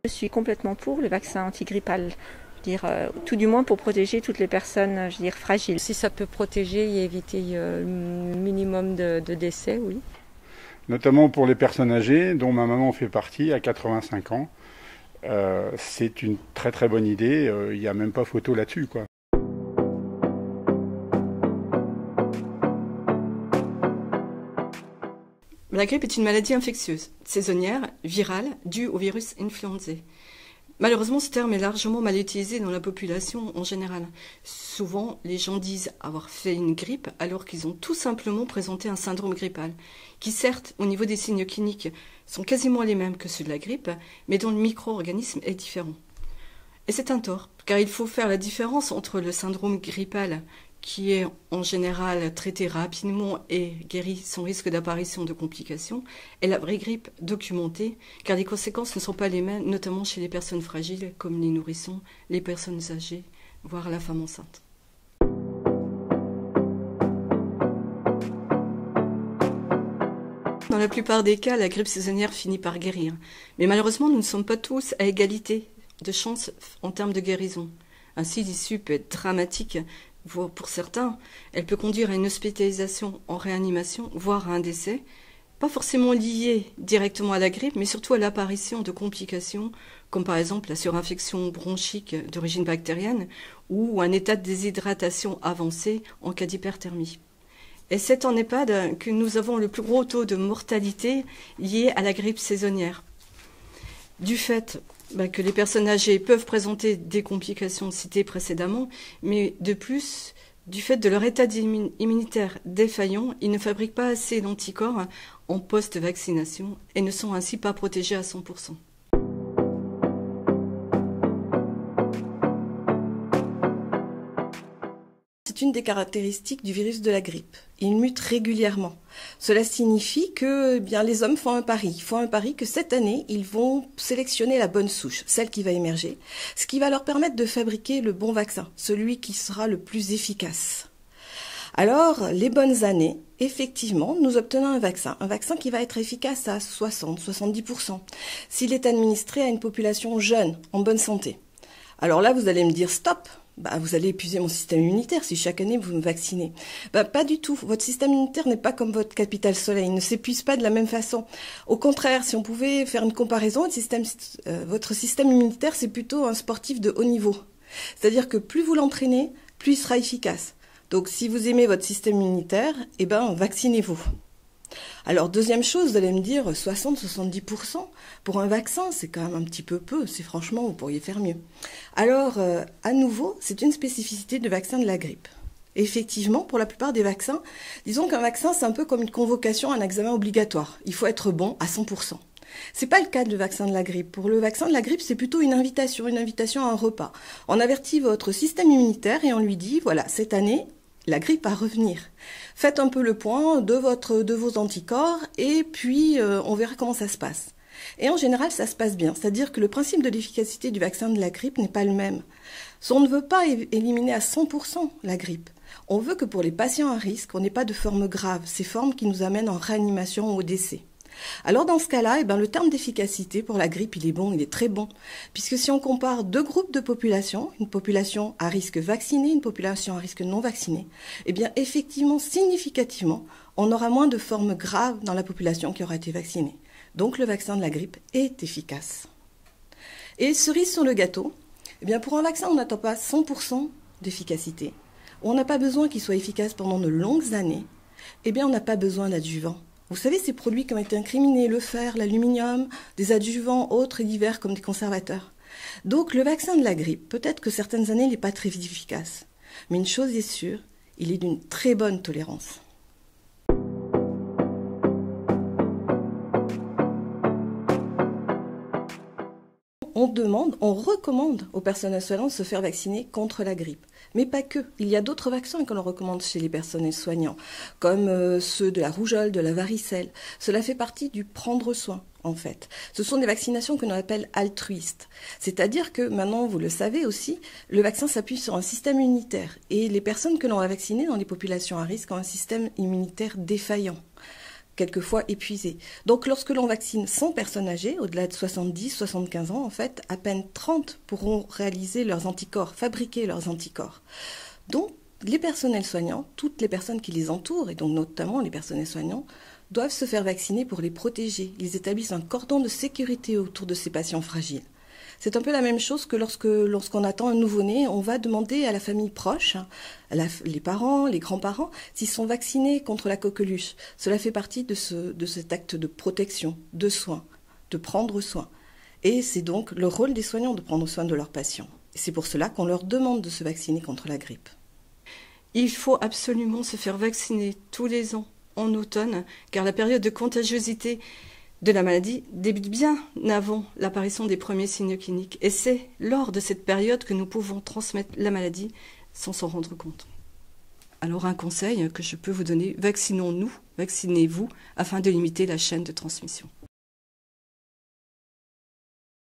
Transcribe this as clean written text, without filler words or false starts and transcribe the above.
Je suis complètement pour le vaccin antigrippal. Je veux dire, tout du moins pour protéger toutes les personnes, je veux dire, fragiles. Si ça peut protéger et éviter le minimum de décès, oui. Notamment pour les personnes âgées, dont ma maman fait partie, à 85 ans. C'est une très très bonne idée, il n'y a même pas photo là-dessus, quoi. La grippe est une maladie infectieuse, saisonnière, virale, due au virus influenzae. Malheureusement, ce terme est largement mal utilisé dans la population en général. Souvent, les gens disent avoir fait une grippe alors qu'ils ont tout simplement présenté un syndrome grippal, qui certes, au niveau des signes cliniques, sont quasiment les mêmes que ceux de la grippe, mais dont le micro-organisme est différent. Et c'est un tort, car il faut faire la différence entre le syndrome grippal, qui est en général traité rapidement et guéri sans risque d'apparition de complications, et la vraie grippe documentée, car les conséquences ne sont pas les mêmes, notamment chez les personnes fragiles, comme les nourrissons, les personnes âgées, voire la femme enceinte. Dans la plupart des cas, la grippe saisonnière finit par guérir. Mais malheureusement, nous ne sommes pas tous à égalité de chance en termes de guérison. Ainsi, l'issue peut être dramatique, voire pour certains, elle peut conduire à une hospitalisation en réanimation, voire à un décès, pas forcément lié directement à la grippe, mais surtout à l'apparition de complications, comme par exemple la surinfection bronchique d'origine bactérienne ou un état de déshydratation avancé en cas d'hyperthermie. Et c'est en EHPAD que nous avons le plus gros taux de mortalité lié à la grippe saisonnière. Du fait que les personnes âgées peuvent présenter des complications citées précédemment, mais de plus, du fait de leur état immunitaire défaillant, ils ne fabriquent pas assez d'anticorps en post-vaccination et ne sont ainsi pas protégés à 100%. C'est une des caractéristiques du virus de la grippe. Il mute régulièrement. Cela signifie que les hommes font un pari. Ils font un pari que cette année, ils vont sélectionner la bonne souche, celle qui va émerger, ce qui va leur permettre de fabriquer le bon vaccin, celui qui sera le plus efficace. Alors, les bonnes années, effectivement, nous obtenons un vaccin qui va être efficace à 60-70%, s'il est administré à une population jeune, en bonne santé. Alors là, vous allez me dire stop. Vous allez épuiser mon système immunitaire si chaque année vous me vaccinez. Pas du tout. Votre système immunitaire n'est pas comme votre capital soleil. Il ne s'épuise pas de la même façon. Au contraire, si on pouvait faire une comparaison, votre système immunitaire, c'est plutôt un sportif de haut niveau. C'est-à-dire que plus vous l'entraînez, plus il sera efficace. Donc, si vous aimez votre système immunitaire, vaccinez-vous. Alors, deuxième chose, vous allez me dire 60-70% pour un vaccin, c'est quand même un petit peu peu. C'est franchement, vous pourriez faire mieux. Alors, à nouveau, c'est une spécificité du vaccin de la grippe. Effectivement, pour la plupart des vaccins, disons qu'un vaccin, c'est un peu comme une convocation à un examen obligatoire. Il faut être bon à 100%. C'est pas le cas du vaccin de la grippe. Pour le vaccin de la grippe, c'est plutôt une invitation à un repas. On avertit votre système immunitaire et on lui dit, voilà, cette année, la grippe va revenir. Faites un peu le point de vos anticorps et puis on verra comment ça se passe. Et en général, ça se passe bien. C'est-à-dire que le principe de l'efficacité du vaccin de la grippe n'est pas le même. On ne veut pas éliminer à 100% la grippe. On veut que pour les patients à risque, on n'ait pas de formes graves, ces formes qui nous amènent en réanimation ou au décès. Alors dans ce cas-là, le terme d'efficacité pour la grippe, il est très bon. Puisque si on compare deux groupes de population, une population à risque vaccinée, une population à risque non vaccinée, effectivement, significativement, on aura moins de formes graves dans la population qui aura été vaccinée. Donc le vaccin de la grippe est efficace. Et cerise sur le gâteau, pour un vaccin, on n'attend pas 100% d'efficacité. On n'a pas besoin qu'il soit efficace pendant de longues années. On n'a pas besoin d'adjuvants. Vous savez, ces produits qui ont été incriminés, le fer, l'aluminium, des adjuvants autres et divers comme des conservateurs. Donc le vaccin de la grippe, peut-être que certaines années, il n'est pas très efficace. Mais une chose est sûre, il est d'une très bonne tolérance. On recommande aux personnels soignants de se faire vacciner contre la grippe. Mais pas que. Il y a d'autres vaccins que l'on recommande chez les personnels soignants, comme ceux de la rougeole, de la varicelle. Cela fait partie du prendre soin, en fait. Ce sont des vaccinations que l'on appelle altruistes. C'est-à-dire que, maintenant, vous le savez aussi, le vaccin s'appuie sur un système immunitaire. Et les personnes que l'on va vacciner dans les populations à risque ont un système immunitaire défaillant. quelquefois épuisés. Donc lorsque l'on vaccine 100 personnes âgées, au-delà de 70, 75 ans, en fait, à peine 30 pourront réaliser leurs anticorps, fabriquer leurs anticorps. Donc les personnels soignants, toutes les personnes qui les entourent, et donc notamment les personnels soignants, doivent se faire vacciner pour les protéger. Ils établissent un cordon de sécurité autour de ces patients fragiles. C'est un peu la même chose que lorsqu'on attend un nouveau-né, on va demander à la famille proche, les parents, les grands-parents, s'ils sont vaccinés contre la coqueluche. Cela fait partie de cet acte de protection, de soin, de prendre soin. Et c'est donc le rôle des soignants de prendre soin de leurs patients. C'est pour cela qu'on leur demande de se vacciner contre la grippe. Il faut absolument se faire vacciner tous les ans en automne, car la période de contagiosité de la maladie débute bien avant l'apparition des premiers signes cliniques. Et c'est lors de cette période que nous pouvons transmettre la maladie sans s'en rendre compte. Alors un conseil que je peux vous donner, vaccinons-nous, vaccinez-vous, afin de limiter la chaîne de transmission.